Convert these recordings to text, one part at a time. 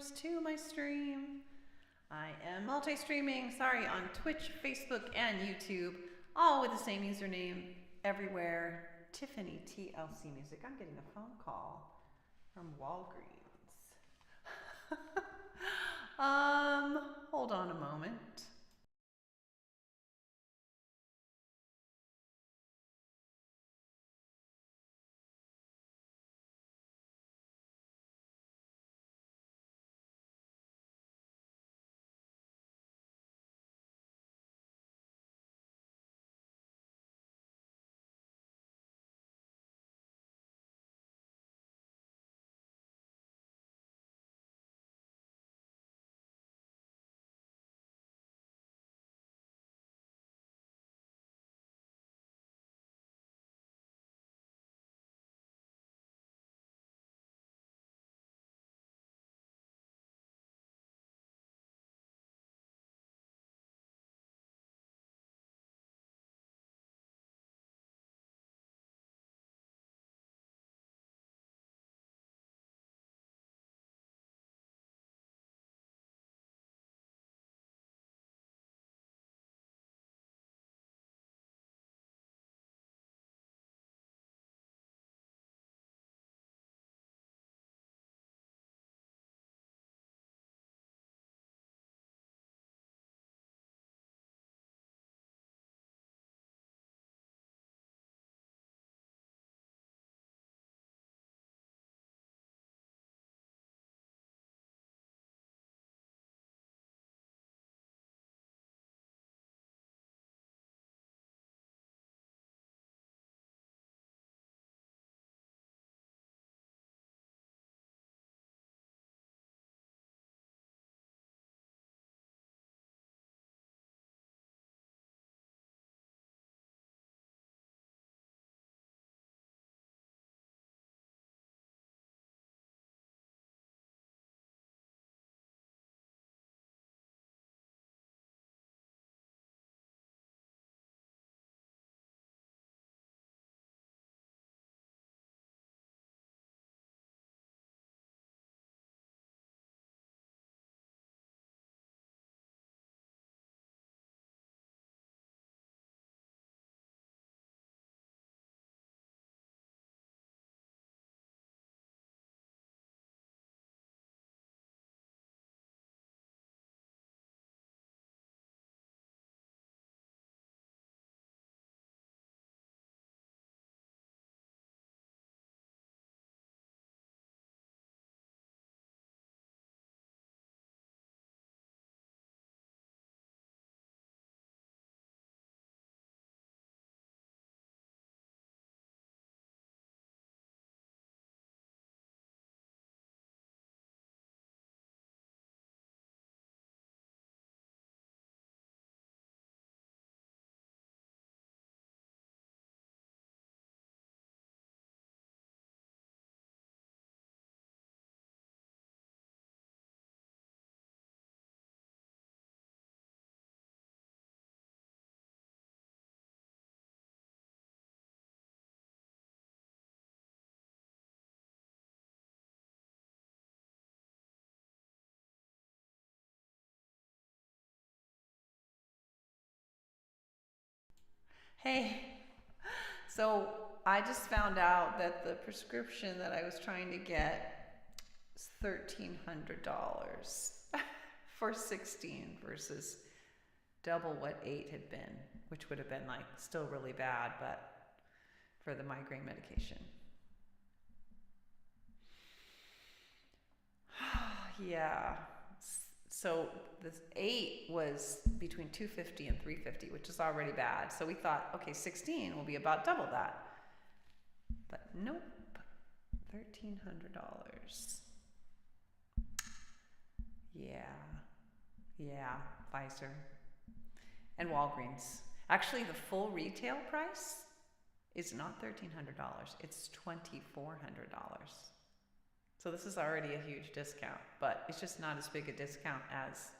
viewers to my stream. I am multi-streaming, on Twitch, Facebook, and YouTube, all with the same username everywhere, TiffanyTLCMusic. I'm getting a phone call from Walgreens. Hold on a moment. Hey, so I just found out that the prescription that I was trying to get is $1,300 for 16 versus double what 8 had been, which would have been like still really bad, but for the migraine medication. Yeah. So this 8 was between 250 and 350, which is already bad. So we thought, okay, 16 will be about double that. But nope, $1,300. Yeah, Pfizer and Walgreens. Actually, the full retail price is not $1,300. It's $2,400. So this is already a huge discount, but it's just not as big a discount as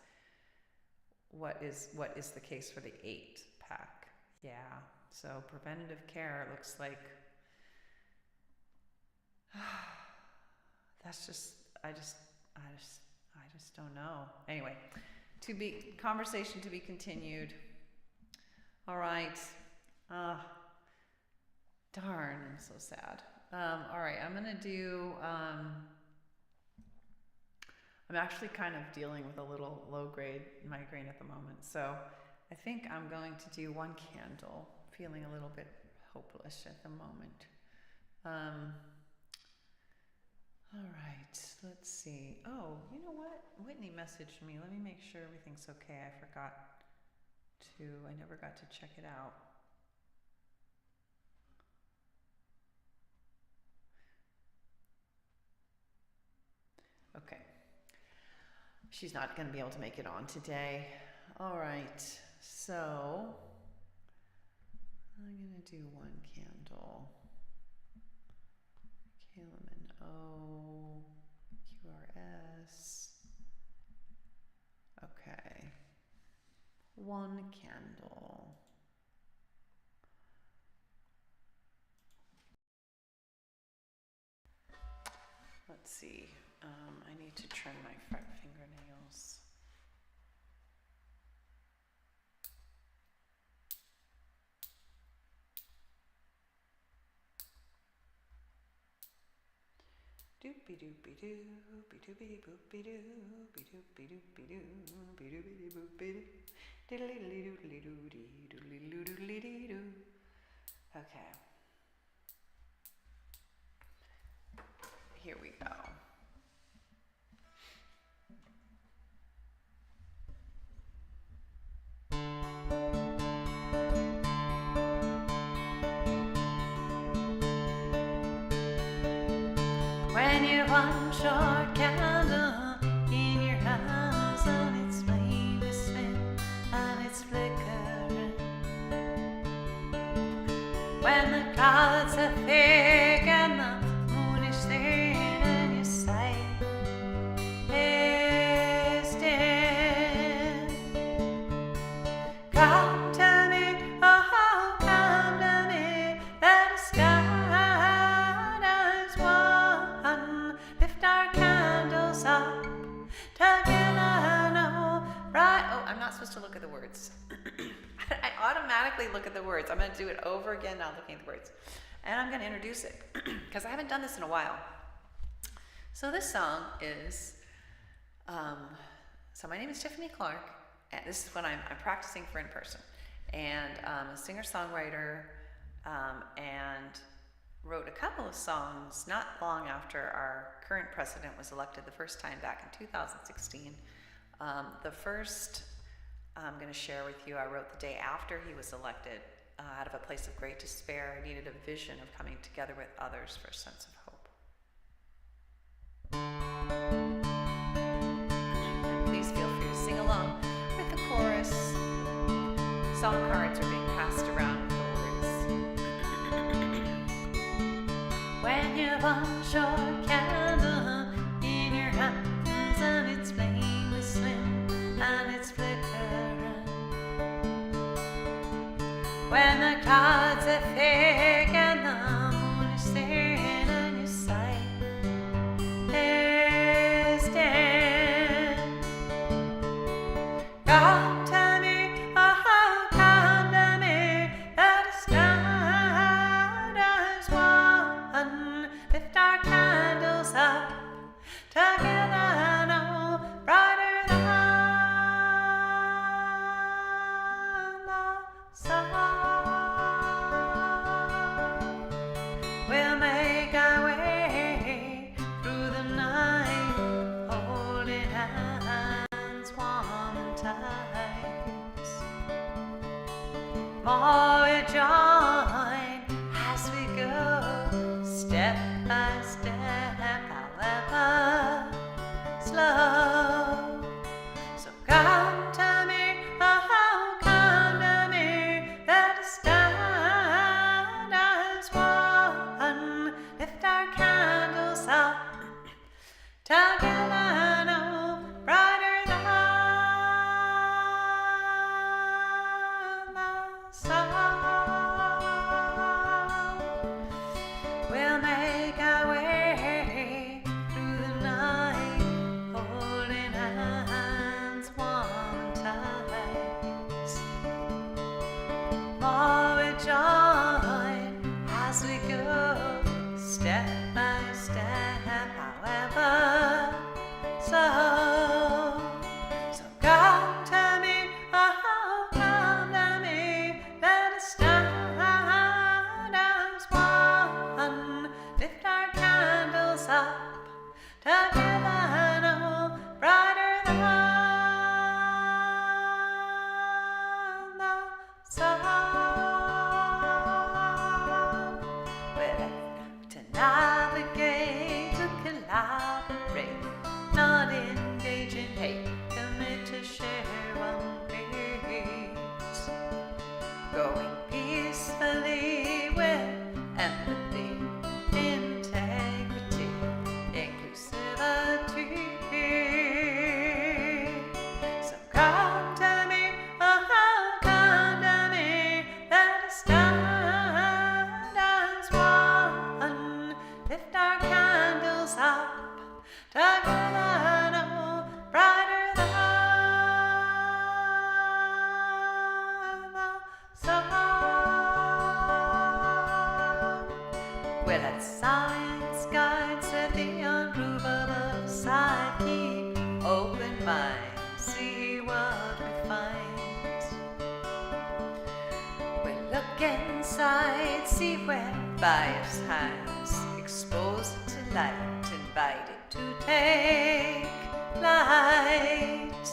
what is the case for the 8-pack. Yeah. So preventative care looks like that's just I just don't know. Anyway, conversation to be continued. All right. Darn, I'm so sad. All right, I'm gonna do, I'm actually kind of dealing with a little low-grade migraine at the moment, so I think I'm going to do One Candle, feeling a little bit hopeless at the moment. All right, let's see. Oh, you know what? Whitney messaged me. Let me make sure everything's okay. I never got to check it out. Okay. She's not going to be able to make it on today. All right, so I'm going to do One Candle. Kalaman O, QRS. Okay. One Candle. Let's see. I need to trim my front fingernails. Doopy doopy doo, be doopy boopy doo, be doopy doopy doo, be doopy boopy doo, diddly doodly doody, doodly doodly doo. Okay. Here we go. When you're one short candle in your house and its flame is thin and it's flickering, when the clouds are thick and the moon is thin and your sight is dim, come to me, oh, come to me, let the sky lift our candles up together, no, right? Oh, I'm not supposed to look at the words. I automatically look at the words. I'm going to do it over again now looking at the words. And I'm going to introduce it because I haven't done this in a while. So this song is, so my name is Tiffany Clark, and this is when I'm practicing for in person. And I'm a singer-songwriter, and wrote a couple of songs not long after our current president was elected the first time back in 2016. The first I'm going to share with you, I wrote the day after he was elected, out of a place of great despair. I needed a vision of coming together with others for a sense of hope. And please feel free to sing along with the chorus. Song cards are being passed around with the words. When you one short candle in your hands and its flame is slim and it's flickering, when the clouds are thick and the moon is thin and your sight is dim, come to me, oh, come to me, let us stand as one, lift our candles up together, no brighter than the sun. We'll make our way through the night, holding hands warm and tight. More we join as we go, step by step, however slow. So come to me, oh, come to me, let us stand as one, lift our candles up together, no brighter than the sun. We'll make our way through the night, holding Well, let science guide, said the unprovable side. Keep open mind, see what we find. We'll look inside, see where bias hides. Expose it to light, invite it to take flight.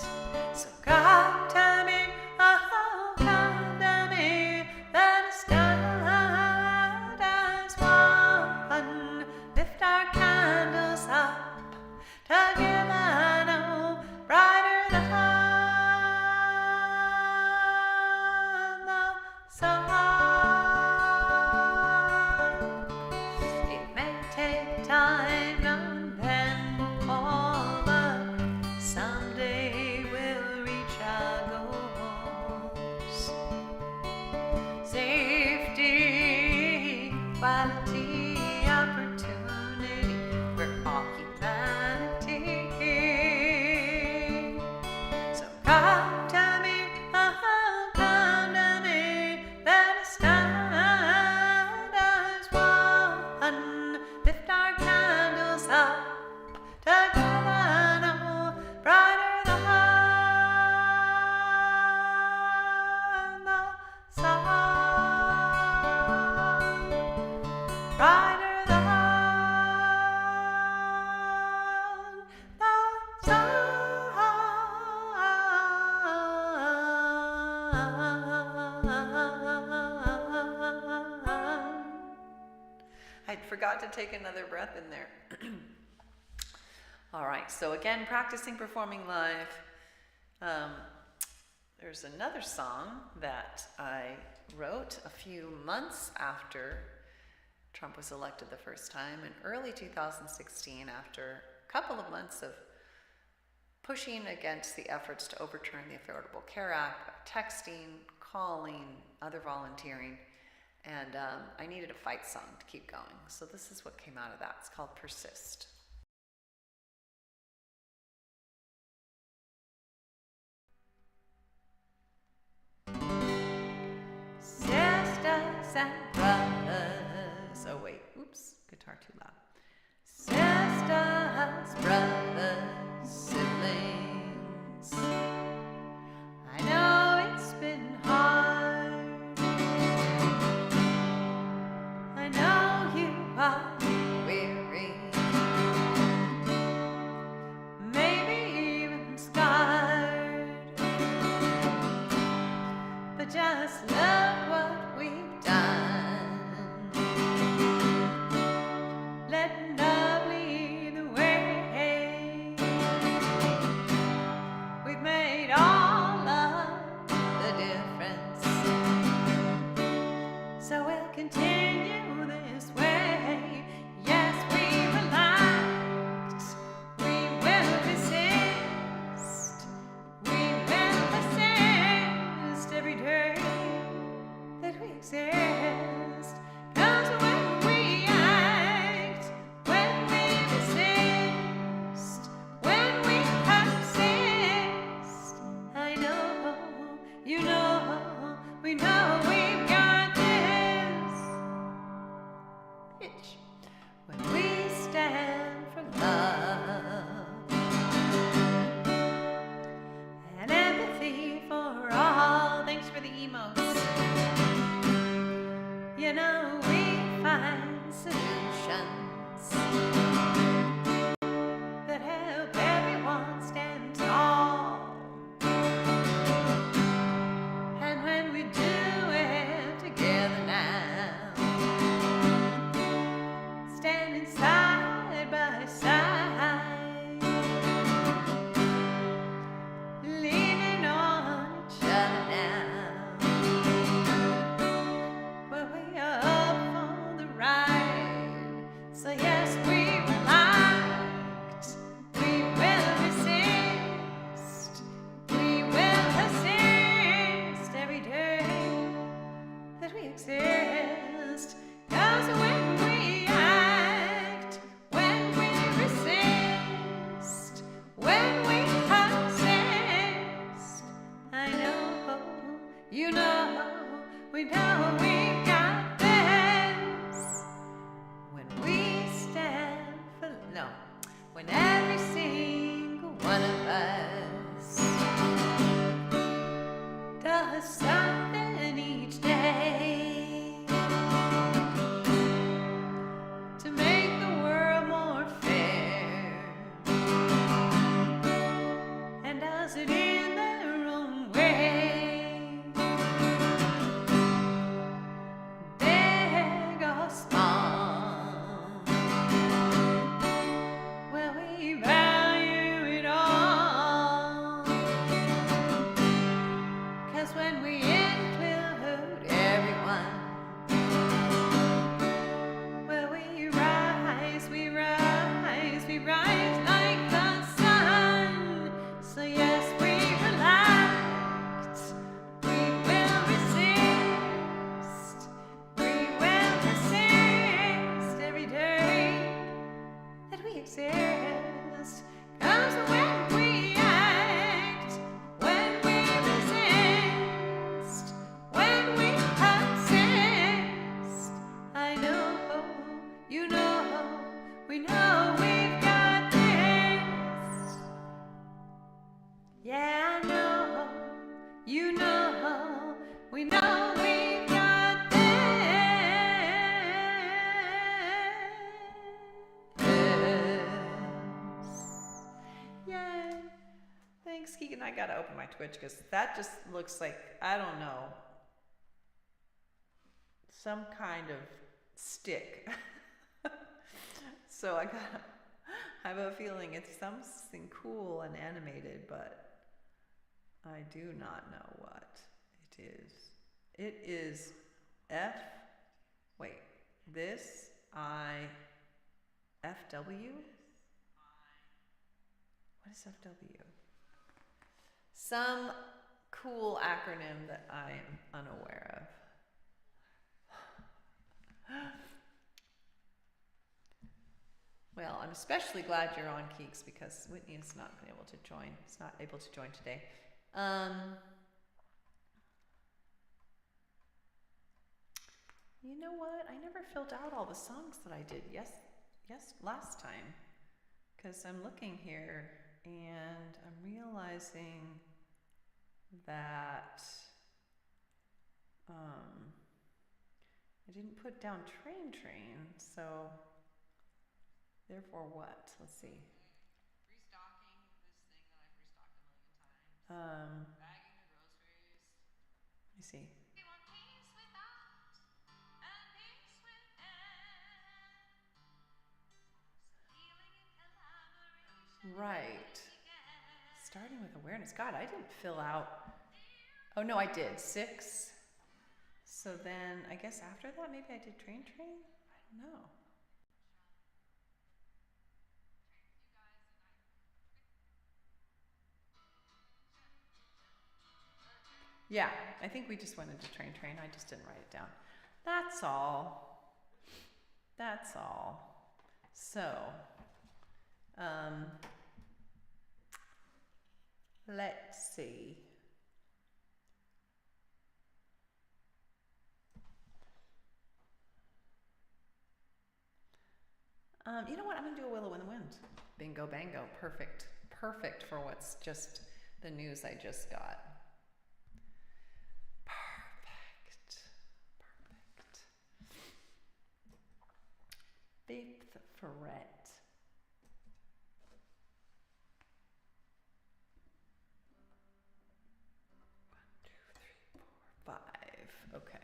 So come to me, oh, come to me, let us stand as one. Lift our candles up, together no brighter than the sun. It may take time, and then all, but someday we'll reach our goals. Safety, quality, opportunity, we're all humanity. So come to me, oh, come to me, let us stand as one. Lift our candles up, together no brighter than the sun. Brighter than the sun. I forgot to take another breath in there. All right, so again, practicing performing live. There's another song that I wrote a few months after Trump was elected the first time, in early 2016, after a couple of months of pushing against the efforts to overturn the Affordable Care Act, texting, calling, other volunteering, and I needed a fight song to keep going. So this is what came out of that. It's called Persist. Sisters and brothers. Oh wait, oops, guitar too loud. Sisters, brothers, siblings. I know it's been hard. I know you are weary, maybe even scarred, but just look what we've done. Let love lead the way. Yeah, I know, you know, we know we've got this. Yay. Thanks, Keegan. I gotta open my Twitch because that just looks like, I don't know, some kind of stick. So I have a feeling it's something cool and animated, but I do not know what it is. It is FW? What is FW? Some cool acronym that I am unaware of. Well, I'm especially glad you're on, Keeks, because Whitney is not able to join. It's not able to join today. You know what? I never filled out all the songs that I did last time. Because I'm looking here and I'm realizing that I didn't put down Train, so therefore what? Let's see. Restocking this thing that I've restocked a million times. Bagging the groceries. Let me see. Right. Starting with awareness. God, I didn't fill out. Oh no, I did 6. So then I guess after that maybe I did Train. I don't know. Yeah, I think we just went into Train. I just didn't write it down. That's all. That's all. So, let's see. You know what? I'm going to do a Willow in the Wind. Bingo, bango. Perfect. Perfect for what's just the news I just got. Perfect. 5th fret. One, 2, 3, 4, 5. Okay.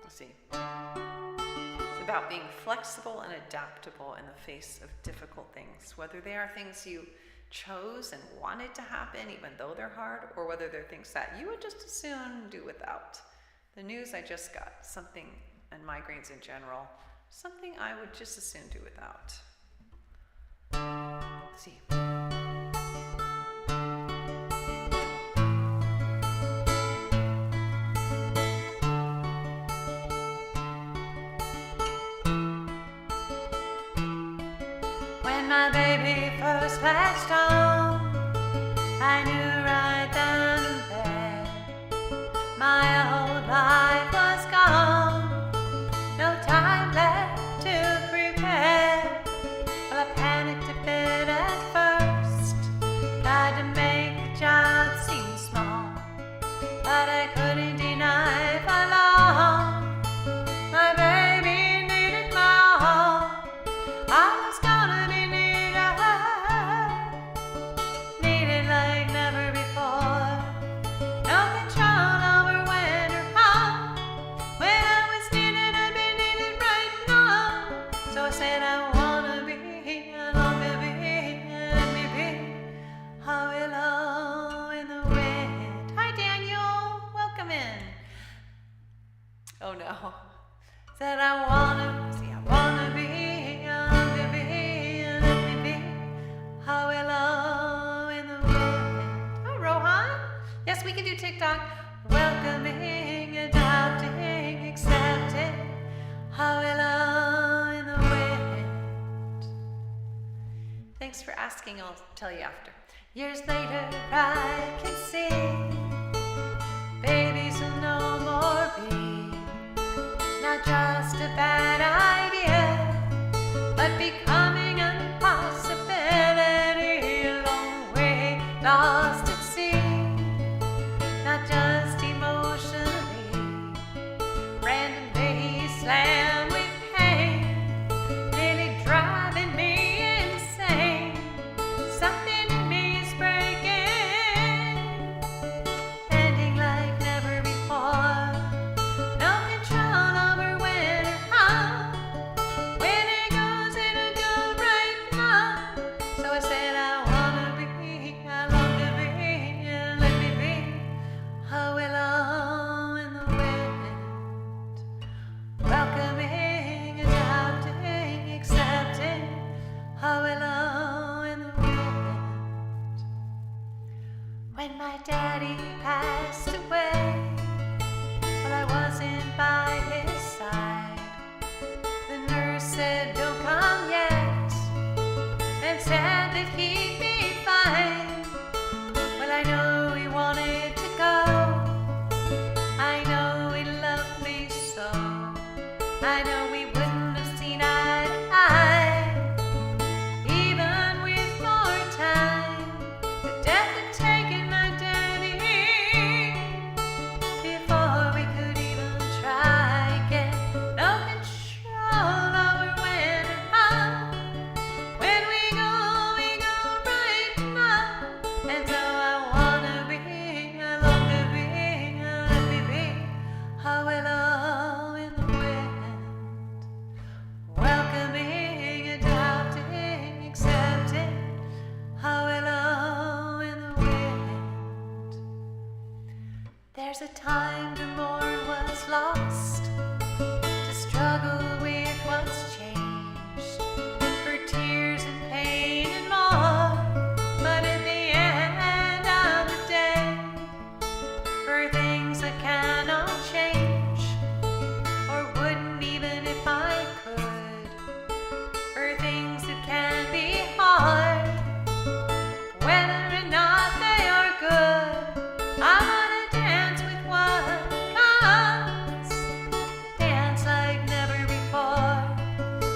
Let's see. It's about being flexible and adaptable in the face of difficult things, whether they are things you chose and wanted to happen even though they're hard, or whether they're things that you would just as soon do without. The news I just got, something, and migraines in general, something I would just as soon do without. Let's see. When my baby first latched on, I knew right then and there my old life was gone. No time left to prepare. Well, I panicked a bit at first, tried to make the job seem small, but I couldn't deny for long. My baby needed more. I was gonna be needed like never before. No control over when or how. When I was needed, I'd be needed right now. So I said I wanna be, I long to be, let me be a willow in the wind. Hi Daniel, welcome in. Oh no. Said I wanna be, I long to be, let me be a willow in the wind. Hi Rohan. Yes, we can do TikTok. Welcoming, adopting, accepting, a willow in the wind. Thanks for asking, I'll tell you after. Years later I can see babies will no more be not just a bad idea, but becoming an impossibility. A long way lost at sea, not just emotionally, randomly slammed with pain, nearly driving me insane. Something in me is breaking, bending like never before. No control over when or how. When it goes, it'll go right now. So I said I wanna be, I long to be, let me be. A willow in the wind, welcoming, adopting, accepting. A willow in the wind. When my daddy passed away, well, I wasn't by his side. The nurse said, "Don't come yet," and said that he'd be fine. Well, I know he wanted to go. I know he loved me so. I know we wouldn't have seen eye to eye, even with more time. The death had taken my daddy before we could even try again. No control over when and how. When we go right now. And so I wanna be, I long to be, let me be. A willow in the wind, welcoming, adopting, accepting. A willow in the wind. There's a time to mourn what's lost, to struggle with what's changed, for tears and pain and more. But at the end of the day, for things that cannot change, or wouldn't even if I could, for things that can be hard, whether or not they are good, I wanna dance with what comes, dance like never before,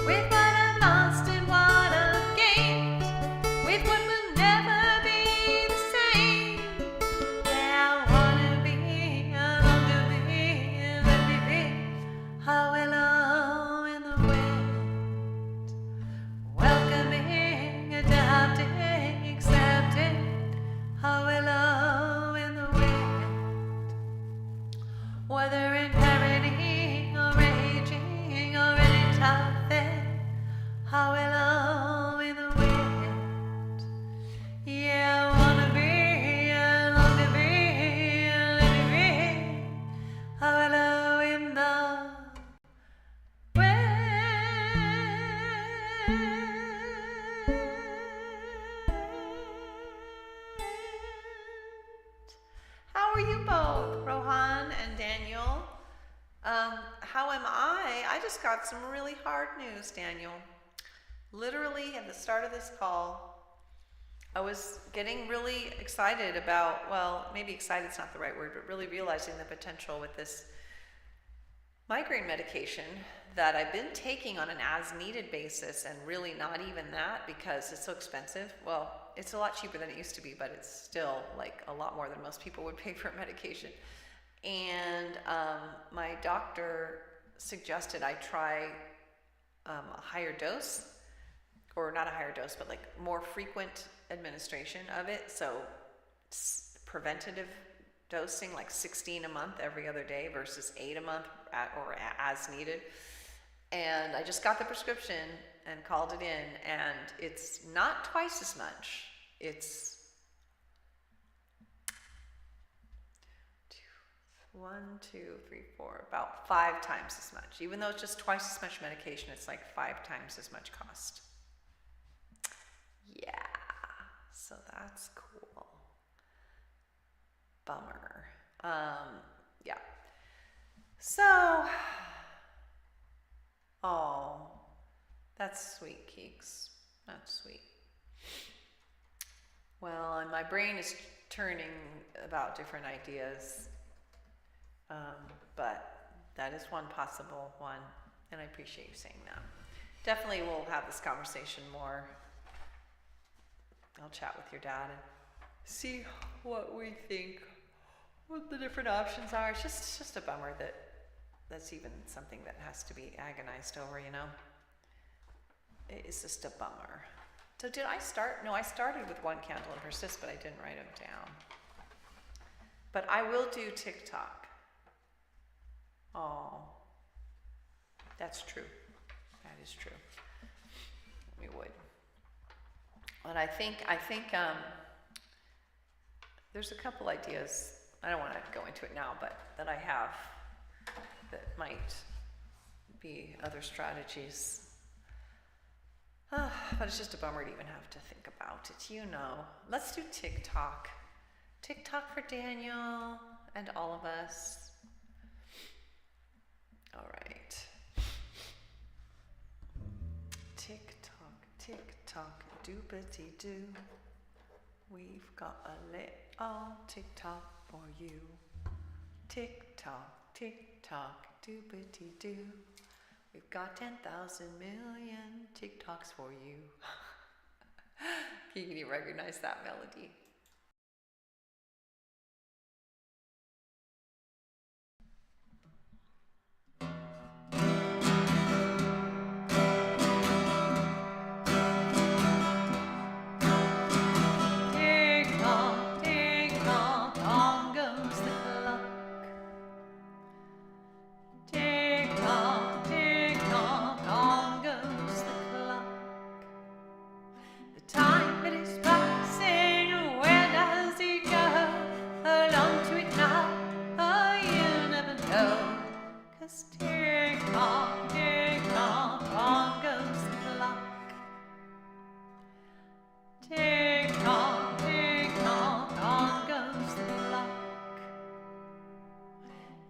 with what I've lost and what I've gained, with what will never be the same. Yeah, I wanna be, I long to be, let me be. A willow in the wind, welcoming, adopting, accepting. A willow in the wind, whether inheriting or raging or any tough thing. A willow in the wind. Yeah, I wanna be, I long to be, let me be. A willow in the wind. How are you both, Rohan and Daniel? How am I? I just got some really hard news, Daniel. Literally at the start of this call, I was getting really excited about, well, maybe excited's not the right word, but really realizing the potential with this migraine medication that I've been taking on an as-needed basis, and really not even that because it's so expensive. Well, it's a lot cheaper than it used to be, but it's still like a lot more than most people would pay for a medication. And my doctor suggested I try a higher dose, or not a higher dose, but like more frequent administration of it. So preventative dosing, like 16 a month every other day versus 8 a month or as needed. And I just got the prescription and called it in, and it's not twice as much. It's about 5 times as much. Even though it's just twice as much medication, it's like 5 times as much cost. Yeah, so that's cool. Bummer. Yeah. So, oh, that's sweet, Keeks. That's sweet. Well, and my brain is turning about different ideas, but that is one possible one, and I appreciate you saying that. Definitely we'll have this conversation more. I'll chat with your dad and see what we think, what the different options are. It's just a bummer that that's even something that has to be agonized over, you know? It is just a bummer. So did I start? No, I started with one candle and persist, but I didn't write them down. But I will do TikTok. Oh, that's true. That is true. We would. But I think there's a couple ideas. I don't want to go into it now, but that I have that might be other strategies. But it's just a bummer to even have to think about it, you know. Let's do TikTok. TikTok for Daniel and all of us. All right. TikTok, TikTok, doopity-doo. We've got a little TikTok for you. TikTok, TikTok, doopity-doo. We've got 10,000 million TikToks for you. Can you recognize that melody?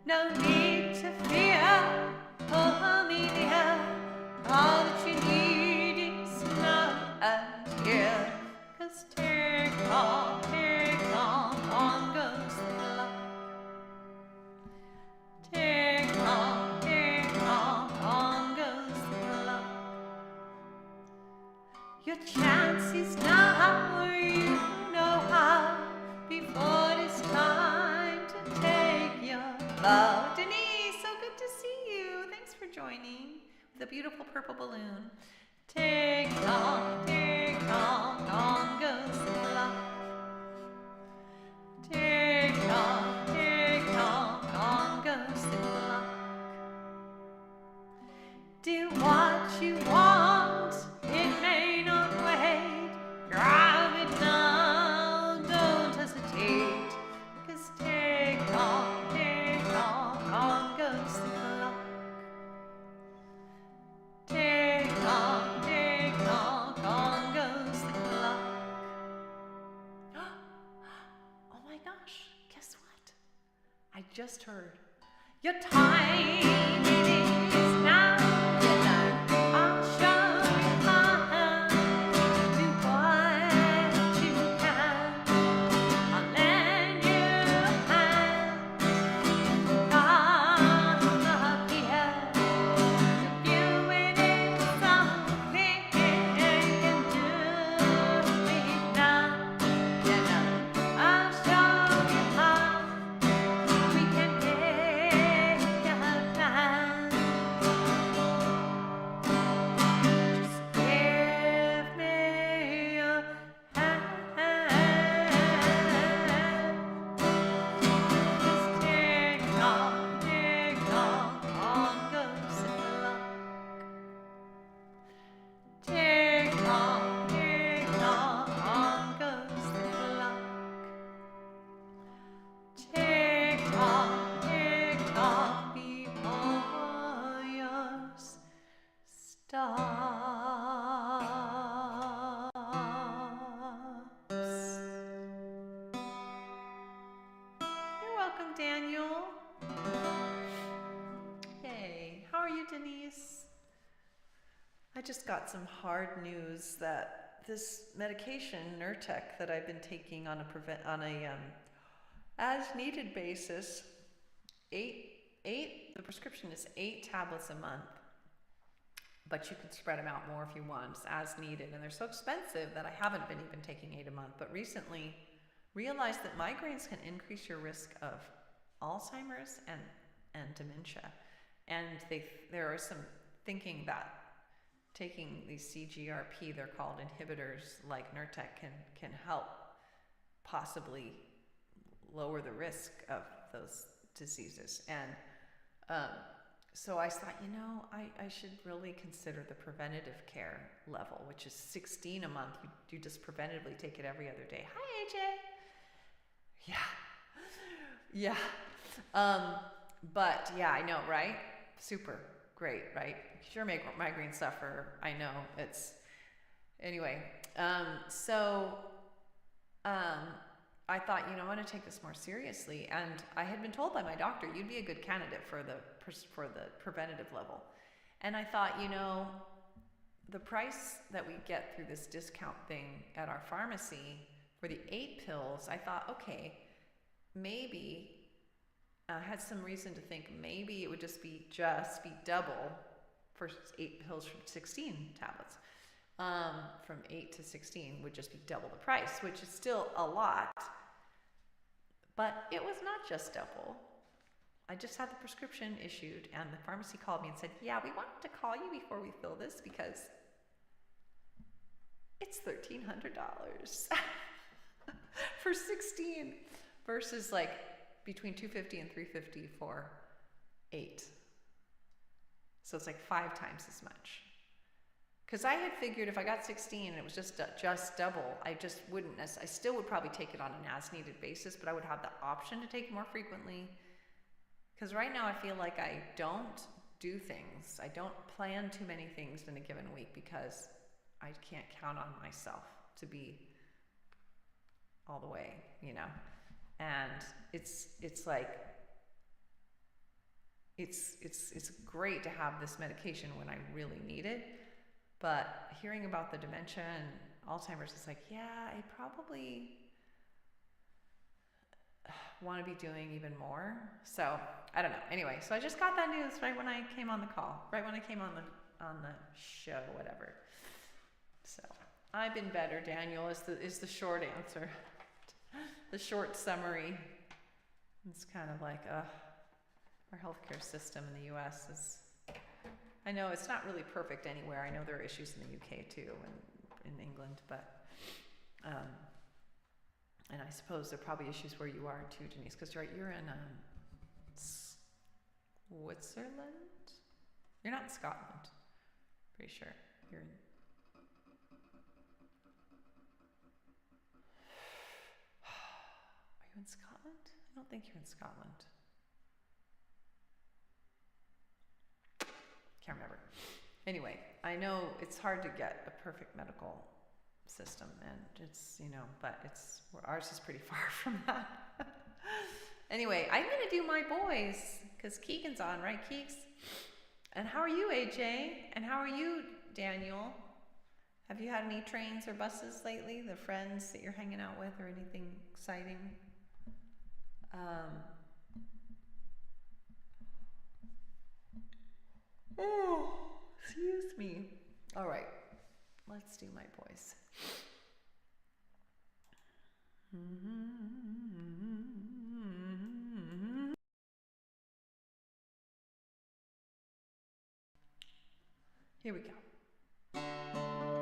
No need to fear, oh Amelia, all that you need is love and here. 'Cause tick tock, on goes the clock. Tick tock, on goes the clock. Your chance is now, you know how, before it's time to take your love. Denise, so good to see you. Thanks for joining with a beautiful purple balloon. Tick tock, on goes the clock. Tick tock, on goes the clock. Do what you want, it may not wait. Grab it now, don't hesitate. 'Cause tick tock, on goes the clock. Tick tock, on goes the clock. Oh my gosh, guess what? I just heard your time is now. You know, I'll show you how. Do what you can. I'll lend you a hand. Come up here. You and it's something you can do me now. You know, I'll show you how. We can make a plan. Just give me your hand. Just tick tock, on goes the clock. Tick tock, on goes the clock. Tick tock, before yours stops. You're welcome, Daniel. Hey, how are you, Denise? I just got some hard news that this medication, Nurtec, that I've been taking on a as needed basis, the prescription is 8 tablets a month, but you can spread them out more if you want, as needed. And they're so expensive that I haven't been even taking 8 a month, but recently realized that migraines can increase your risk of Alzheimer's and dementia. And there is some thinking that taking these CGRP, they're called inhibitors, like Nurtec, can help possibly lower the risk of those diseases. And so I thought, I should really consider the preventative care level, which is $16 a month. You just preventatively take it every other day. Hi, AJ. Yeah. But yeah, I know, right? Super great, right? If you're a migraine sufferer, I know it's, anyway. I thought, I'm going to take this more seriously. And I had been told by my doctor, you'd be a good candidate for the preventative level. And I thought, the price that we get through this discount thing at our pharmacy for the 8 pills, I thought, okay, maybe I had some reason to think maybe it would just be double for 8 pills from 16 tablets. From 8 to 16 would just be double the price, which is still a lot. But it was not just double. I just had the prescription issued, and the pharmacy called me and said, yeah, we wanted to call you before we fill this because it's $1,300 for 16 versus like between $250 and $350 for 8. So it's like 5 times as much. Because I had figured if I got 16 and it was just double, I still would probably take it on an as-needed basis, but I would have the option to take more frequently. Because right now I feel like I don't do things. I don't plan too many things in a given week because I can't count on myself to be all the way, And it's great to have this medication when I really need it. But hearing about the dementia and Alzheimer's, it's like, yeah, I probably want to be doing even more. So I don't know. Anyway, so I just got that news right when I came on the call, right when I came on the show, whatever. So I've been better, Daniel, is the short answer. The short summary. It's kind of like, our healthcare system in the U.S. is, I know it's not really perfect anywhere. I know there are issues in the UK too, and in England, but, and I suppose there are probably issues where you are too, Denise, because you're in Switzerland? You're not in Scotland, pretty sure. You're in, are you in Scotland? I don't think you're in Scotland. Can't remember. Anyway, I know it's hard to get a perfect medical system, and it's, but ours is pretty far from that. Anyway, I'm going to do my boys, because Keegan's on, right, Keeks? And how are you, AJ? And how are you, Daniel? Have you had any trains or buses lately? The friends that you're hanging out with, or anything exciting? Oh, excuse me. All right, let's do my boys. Here we go.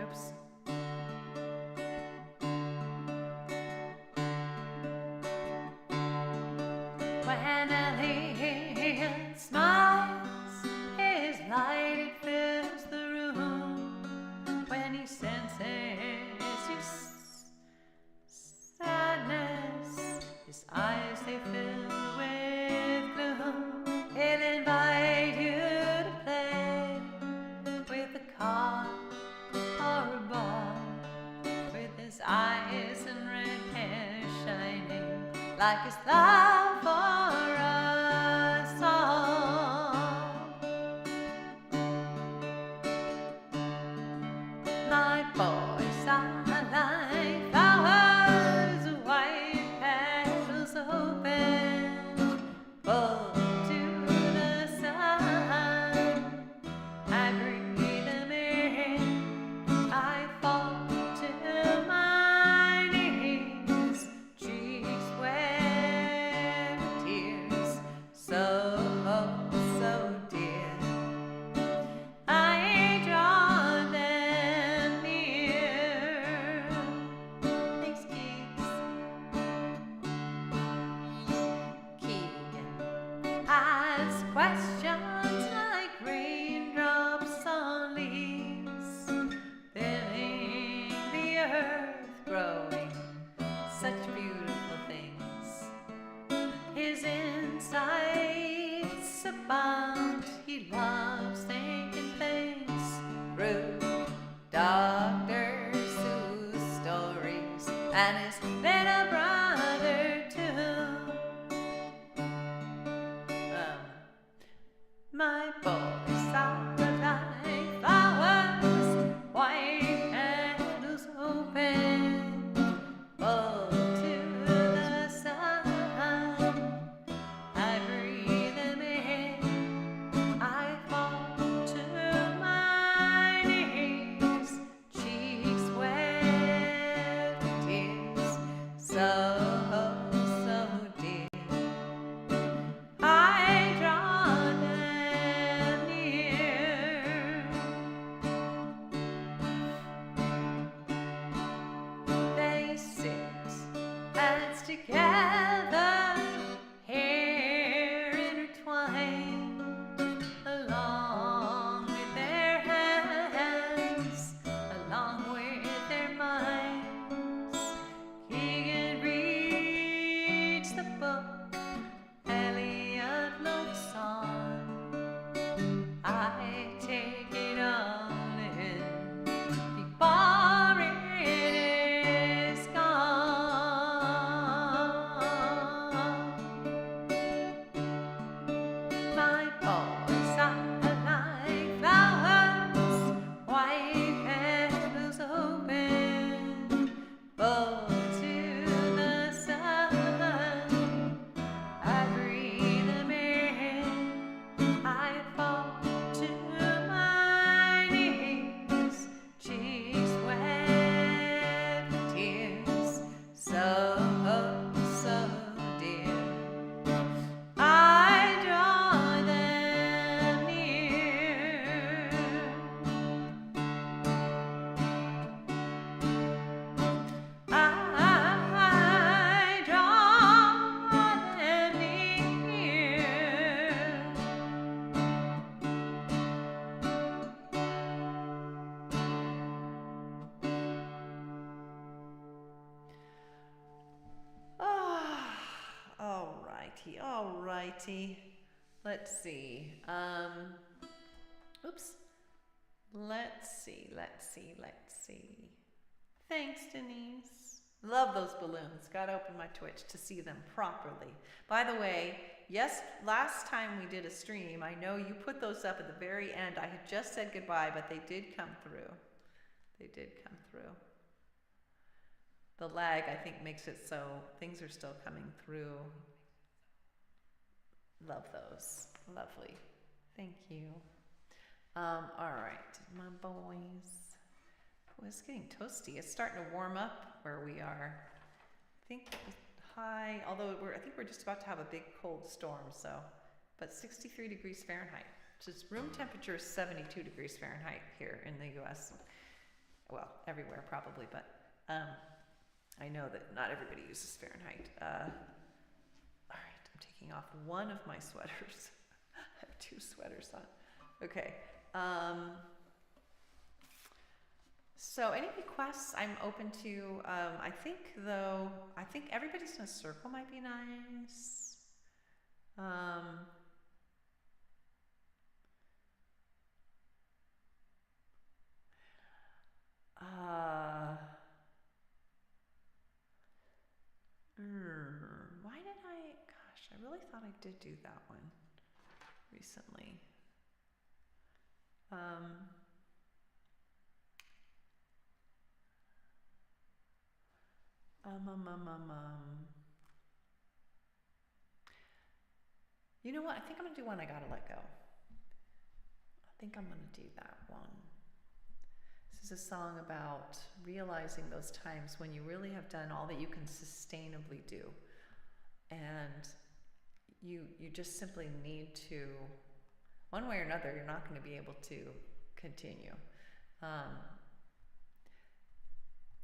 Oops. When Elliot smiles, his light it fills the room. When he senses your sadness, his eyes they fill with gloom. He'll invite you to play with a car or a ball, with his eyes and red hair shining like his love for us all. My boys are questions like raindrops on leaves, filling the earth, growing such beautiful things. His insights abound, he loves thinking things through Dr. Seuss stories and his little brother too. My boys are like flowers, white petals open, full to the sun. I breathe them in, I fall to my knees, cheeks wet with tears, so dear. I draw them near. They sit as together, hair intertwined, along with their hands, along with their minds. Keegan reads the book, Elliot looks on. I take it all in before it is gone. My boys are like flowers, white petals open, full to the sun. I breathe them in, I fall to my knees, cheeks wet with tears, so dear. I draw them near. I draw them near. Alrighty. Let's see. Oops. Let's see. Thanks, Denise. Love those balloons. Gotta open my Twitch to see them properly. By the way, yes, last time we did a stream, I know you put those up at the very end. I had just said goodbye, but they did come through. The lag, I think, makes it so things are still coming through. Love those. Lovely. Thank you. All right, my boys. Oh, it's getting toasty. It's starting to warm up where we are. I think high, although I think we're just about to have a big cold storm, so, but 63 degrees Fahrenheit. So room temperature is 72 degrees Fahrenheit here in the US. Well, everywhere probably, but I know that not everybody uses Fahrenheit. All right, I'm taking off one of my sweaters. I have two sweaters on. Okay. So any requests I'm open to. I think Everybody's in a Circle might be nice. Why did gosh, I really thought I did do that one recently. You know what? I think I'm gonna do One I Gotta Let Go. I think I'm gonna do that one. This is a song about realizing those times when you really have done all that you can sustainably do, and you just simply need to, one way or another, you're not going to be able to continue.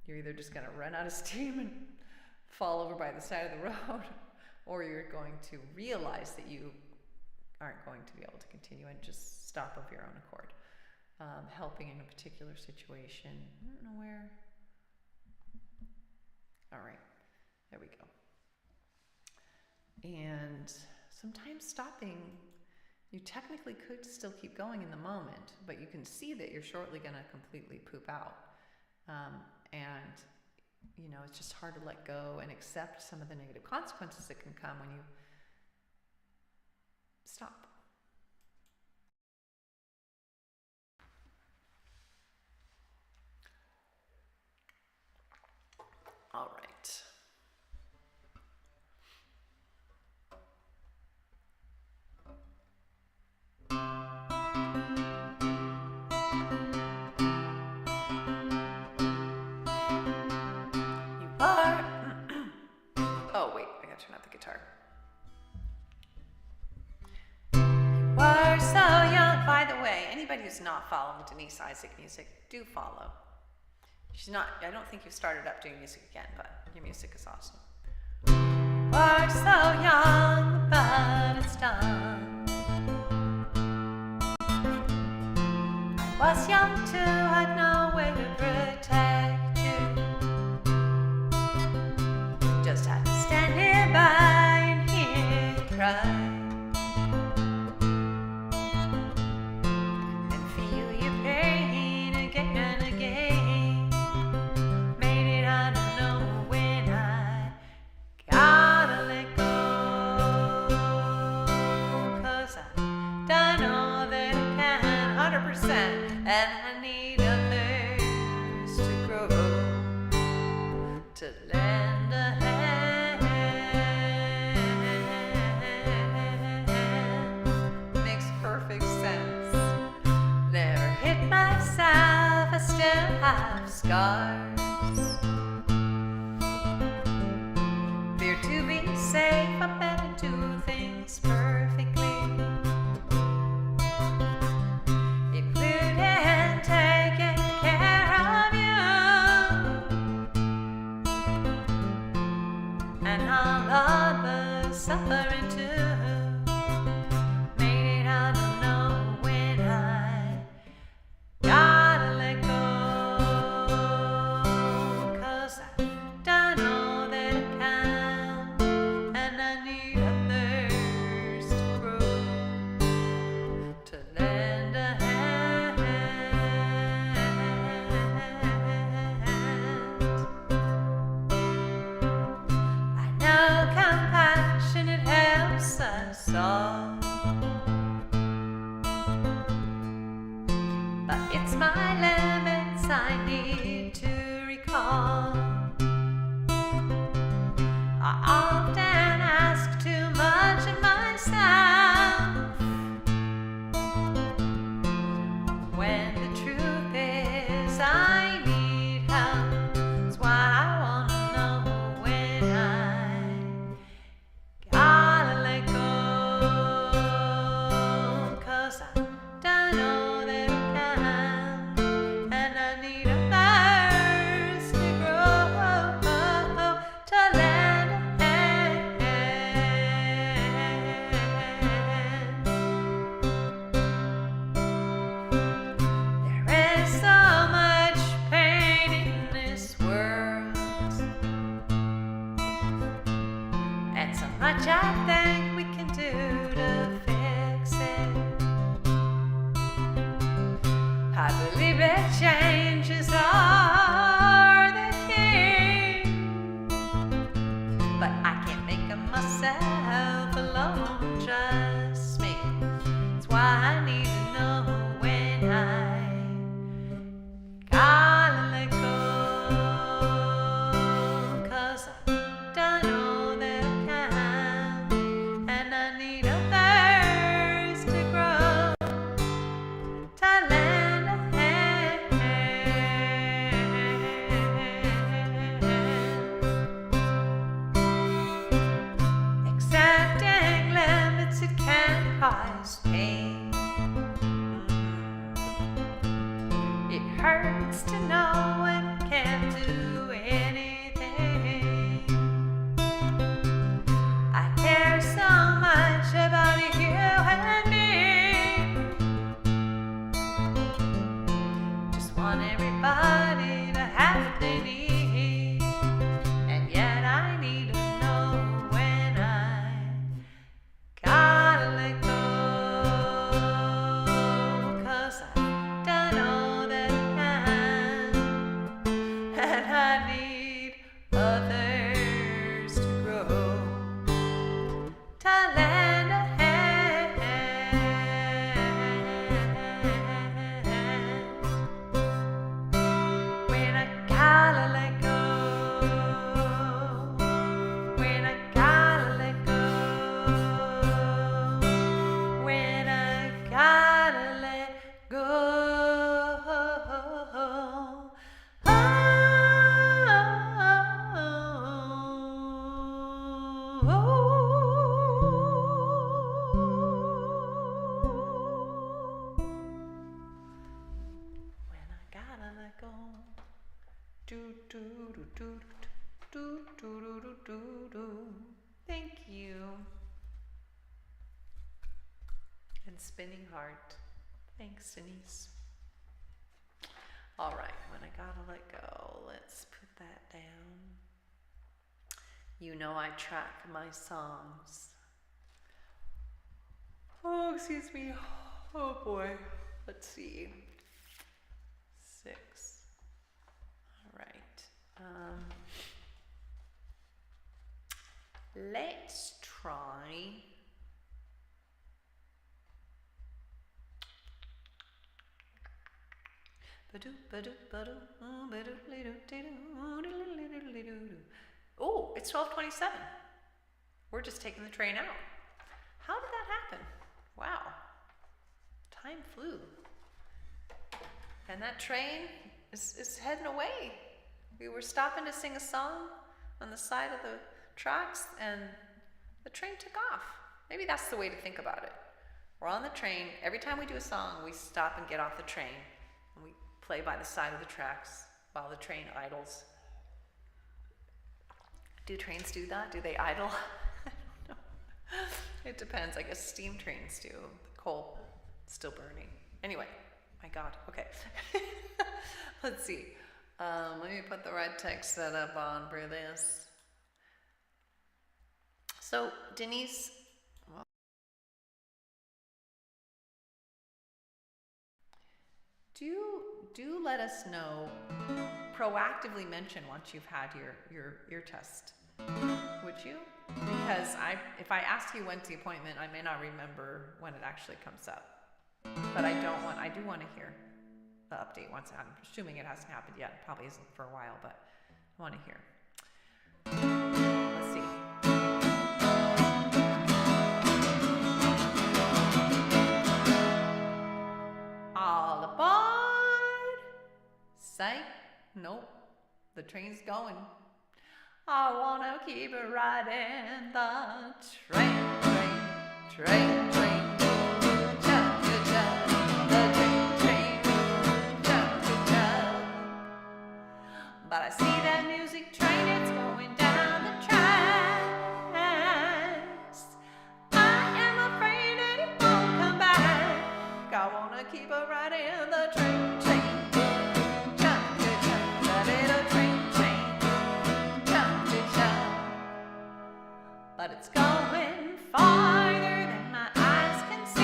You're either just going to run out of steam and fall over by the side of the road, or you're going to realize that you aren't going to be able to continue and just stop of your own accord. Helping in a particular situation. I don't know where. All right, there we go. And sometimes stopping, you technically could still keep going in the moment, but you can see that you're shortly going to completely poop out. And, you know, it's just hard to let go and accept some of the negative consequences that can come when you stop. All right. You are. Oh, wait, I gotta turn out the guitar. You are so young. By the way, anybody who's not following Denise Isaac music, do follow. She's not, I don't think you've started up doing music again, but your music is awesome. You are so young, but it's done. I was young too, had no way to protect you. Just had to stand here by and hear you cry. And feel your pain again and again. Made it, I don't know when I gotta let go. 'Cause I've done all that I can, 100%. And I need others to grow, to lend a hand. Makes perfect sense. Never hit myself, I still have scars. Fear to be safe, I better do things perfectly. And all others suffering too. Made it, I don't know when I gotta let go. 'Cause I've done all that I can, and I need others to grow, to lend a hand. Compassion, it helps us all. But it's my limits I need to recall. I often ask too much of myself, when the truth is I need help. That's why I wanna know when I gotta let go. 'Cause I've done all that I can, and I need others to grow, to lend a hand. There is so much pain in this world, and so much I think we can do to fix it. I believe that changes are the key, but I can't make them myself alone, just me. That's why I need to know when I gotta let go. 'Cause I've done all that I can, and I need others to grow, to lend a hand. Accepting limits, it can cause pain. It hurts to know when I can't do anything. I care so much about you and When I gotta let go. Do do do do do do do do do do. Thank you. And Spinning Heart. Thanks, Denise. All right, when I gotta let go, let's put that down. You know I track my songs. Oh, excuse me. Oh boy. Let's see. 6. All right. Let's try. Oh, it's 12:27. We're just taking the train out. How did that happen? Wow. Time flew. And that train is heading away. We were stopping to sing a song on the side of the tracks and the train took off. Maybe that's the way to think about it. We're on the train. Every time we do a song, we stop and get off the train and we play by the side of the tracks while the train idles. Do trains do that? Do they idle? I don't know. It depends. I guess steam trains do. The coal still burning. Anyway, my God. Okay. Let's see. Let me put the right text setup on for this. So Denise, well, do let us know. Proactively mention once you've had your ear test. Would you? Because if I ask you when's the appointment, I may not remember when it actually comes up. But I do want to hear the update once. I'm assuming it hasn't happened yet. Probably isn't for a while, but I want to hear. Let's see. All aboard! Psych. Nope. The train's going. I wanna keep riding the train. Chug, chug, chug. The train. Chug, chug, chug. But I see that music train, it's going down the tracks. I am afraid that it won't come back. I wanna keep riding the train. But it's going farther than my eyes can see.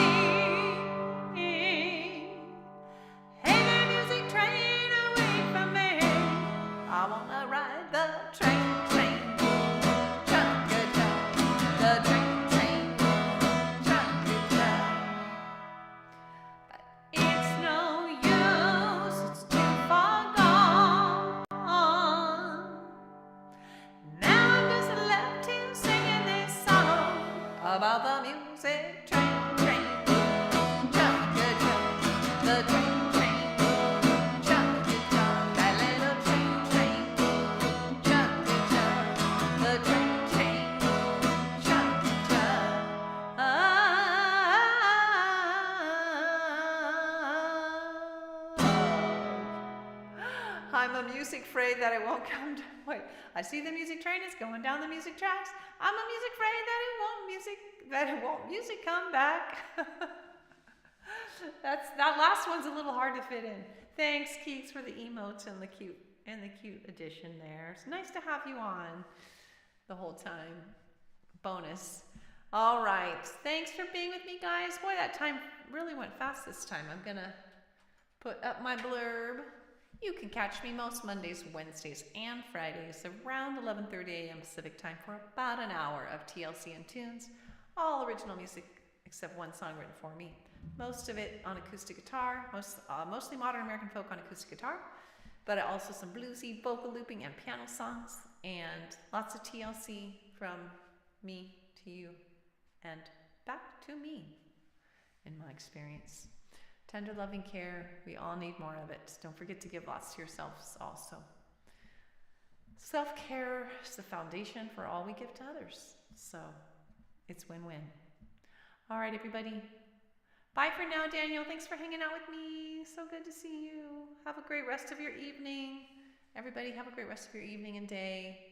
Hey there, music train, wait for me. I wanna ride the train. Chug, chug, the train. Chug, chug. But it's no use, it's too far gone. Now I'm just left to sing about the music train. Chug, chug, chug. The train. Chug, chug, chug. That little train. Chug, chug, chug. The train. Chug, chug. I'm a music afraid that it won't come to. Wait, I see the music train is going down the music tracks. I'm a music afraid that it won't music come back. That last one's a little hard to fit in. Thanks, Keeks, for the emotes and the cute addition there. It's nice to have you on the whole time. Bonus. All right. Thanks for being with me, guys. Boy, that time really went fast this time. I'm gonna put up my blurb. You can catch me most Mondays, Wednesdays, and Fridays around 11:30 a.m. Pacific time for about an hour of TLC and tunes. All original music except one song written for me. Most of it on acoustic guitar, mostly modern American folk on acoustic guitar, but also some bluesy, vocal looping, and piano songs, and lots of TLC from me to you and back to me in my experience. Tender loving care, we all need more of it. Don't forget to give lots to yourselves also. Self-care is the foundation for all we give to others. So it's win-win. All right, everybody. Bye for now, Daniel. Thanks for hanging out with me. So good to see you. Have a great rest of your evening. Everybody, have a great rest of your evening and day.